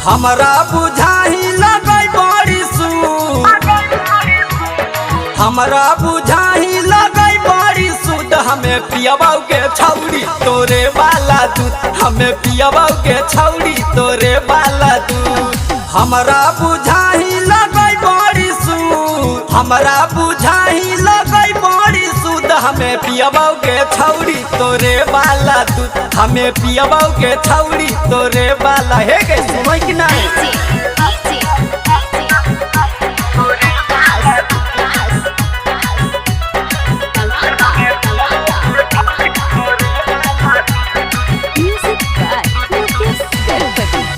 हमरा बुझाही लगई बड़ी सूद, हमरा बुझाही लगई बड़ी सूद। हमें पियबाऊ के छौड़ी तोरे वाला दूध, हमें पियबाऊ के छौड़ी तोरे वाला दूध। हमरा बुझाही लगई बड़ी सूद, हमरा बुझाही लगई बड़ी सूद। हमें पियबाऊ के छौड़ी तोरे वाला दूध, हमें पियबाऊ के छौड़ी तोरे वाला। हे के सुनई कि नहीं?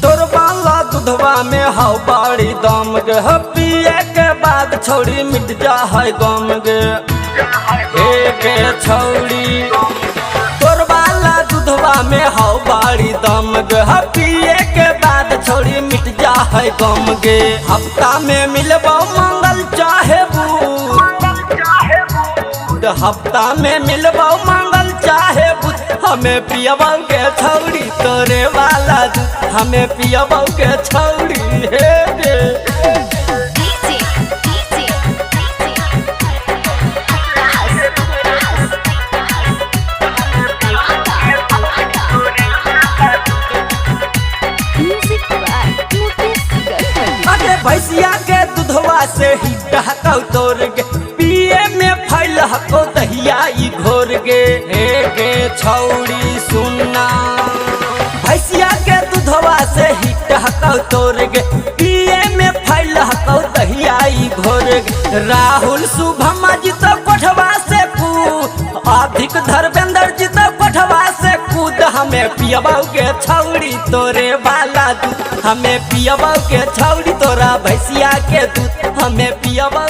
तोर वाला दूधवा में हाउ बड़ी दम गे, पिए के बाद छौड़ी मिट जा है गम गे। हे के छौड़ी तोर वाला दूधवा में हाउ बड़ी दम गे, पिए के बाद छौड़ी मिट जा है गम गे। हफ्ता में मिलबो मंगल चाहे बुध, हफ्ता में मिलबो मंगल चाहे बुध। हमें पियबाऊ के छौड़ी तोरे वाला दूध, हमें पियबाऊ के छौड़ी। हे गे अरे भैंसिया के दूधवा से ही डहकौ तोर गे, पिए में फैल हको दहिया ई घोर गे। हे गे छौड़ी सुनना, भैंसिया के दूधवा से ही डहकौ तोर गे, पिए में फैल हको दहिया ई घोर गे। राहुल शुभम जितो कोठवा से कूद, अधिक धर्मेंद्र जितो कोठवा से कूद। हमें पियबाऊ के छौड़ी तोरे वाला दूध, हमें पियबाऊ के छौड़ी तोरा भैंसिया के दूध, हमें पियबाऊ